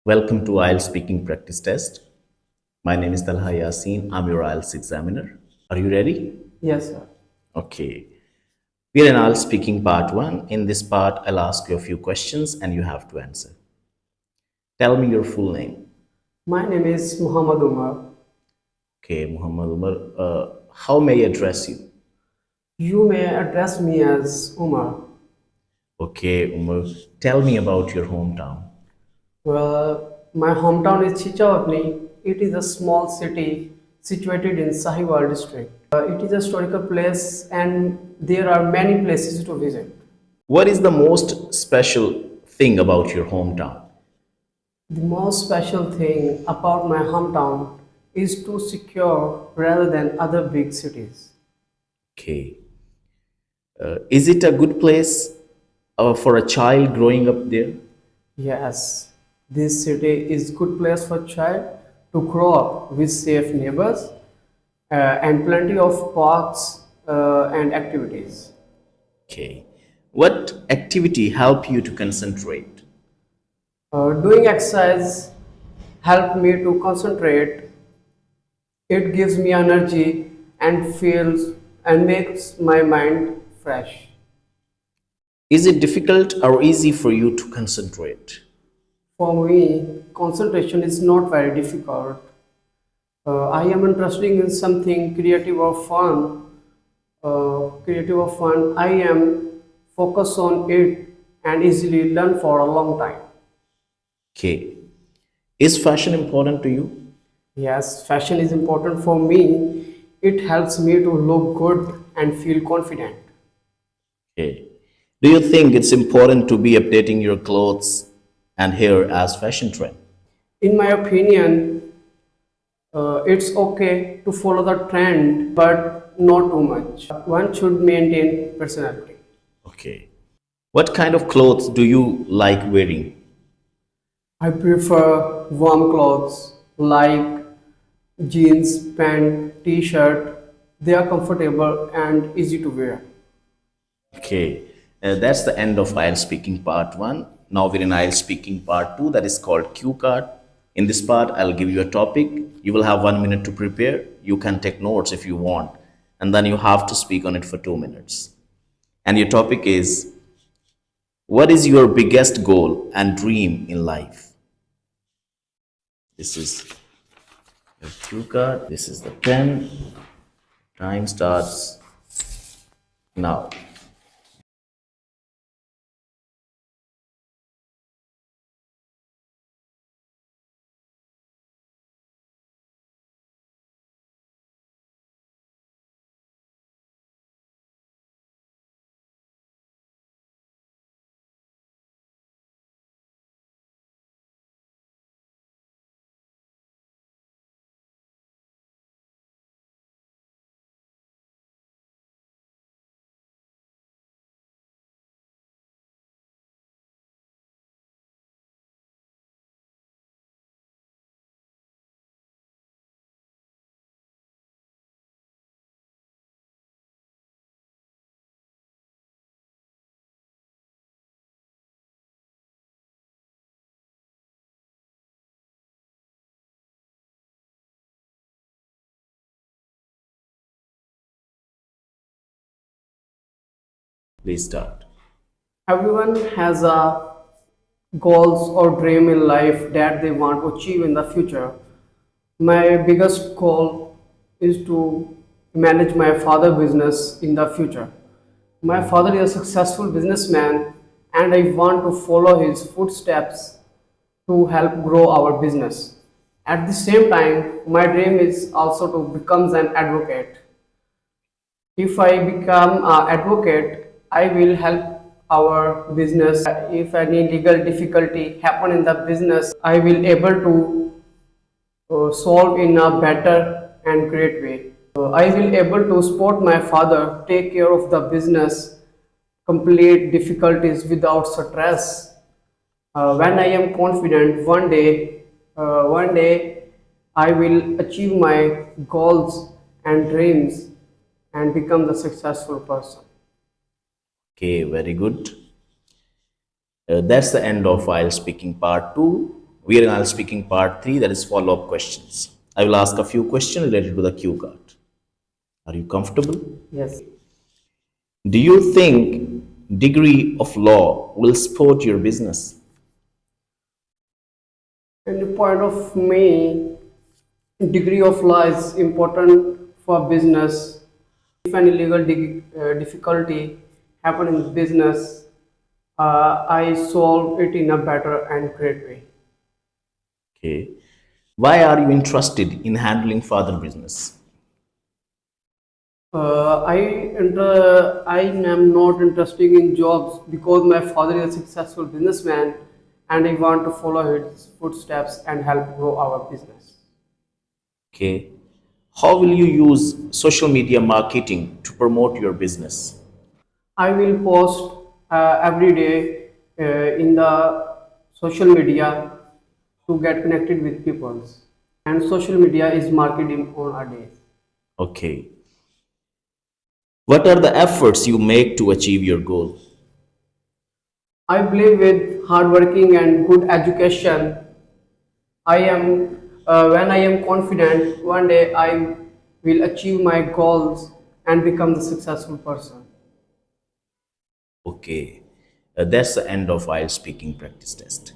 Welcome to IELTS Speaking Practice Test. My name is Talha Yaseen. I'm your IELTS examiner. Are you ready? Yes, sir. Okay. We're in IELTS Speaking Part 1. In this part, I'll ask you a few questions and you have to answer. Tell me your full name. My name is Muhammad Umar. Okay, Muhammad Umar. How may I address you? You may address me as Umar. Okay, Umar. Tell me about your hometown. Well, my hometown is Chichawapni. It is a small city situated in Sahiwal district. It is a historical place and there are many places to visit. What is the most special thing about your hometown? The most special thing about my hometown is to secure rather than other big cities. Okay. Is it a good place for a child growing up there? Yes, this city is good place for child to grow up with safe neighbors and plenty of parks and activities. Okay. What activity help you to concentrate? Doing exercise help me to concentrate. It gives me energy and feels and makes my mind fresh. Is it difficult or easy for you to concentrate? For me, concentration is not very difficult. I am interested in something creative or fun. I am focused on it and easily learn for a long time. Okay. Is fashion important to you? Yes, fashion is important for me. It helps me to look good and feel confident. Okay. Do you think it's important to be updating your clothes and hair as fashion trend? In my opinion, it's okay to follow the trend, but not too much. One should maintain personality. Okay. What kind of clothes do you like wearing? I prefer warm clothes like jeans, pant, t-shirt. They are comfortable and easy to wear. Okay, that's the end of IELTS speaking part one. Now we're in IELTS speaking part two, that is called Q card. In this part, I'll give you a topic. You will have 1 minute to prepare. You can take notes if you want, and then you have to speak on it for 2 minutes. And your topic is, what is your biggest goal and dream in life? This is your Q card. This is the pen. Time starts now. Please start. Everyone has a goals or dream in life that they want to achieve in the future. My biggest goal is to manage my father business in the future. My father is a successful businessman and I want to follow his footsteps to help grow our business. At the same time, my dream is also to become an advocate. If I become an advocate, I will help our business. If any legal difficulty happen in the business, I will able to solve in a better and great way. I will able to support my father, take care of the business, complete difficulties without stress. When I am confident, one day, I will achieve my goals and dreams and become the successful person. Okay, very good. That's the end of IELTS speaking part two. We are in IELTS speaking part 3, that is follow-up questions. I will ask a few questions related to the cue card. Are you comfortable? Yes. Do you think degree of law will support your business? And the point of me, degree of law is important for business. If any legal difficulty happen in business, I solve it in a better and great way. Okay. Why are you interested in handling further business? I am not interested in jobs because my father is a successful businessman and I want to follow his footsteps and help grow our business. Okay. How will you use social media marketing to promote your business? I will post every day in the social media to get connected with people. And social media is marketing on our day. Okay. What are the efforts you make to achieve your goal? I believe with hard working and good education, when I am confident, one day I will achieve my goals and become the successful person. Okay. That's the end of IELTS speaking practice test.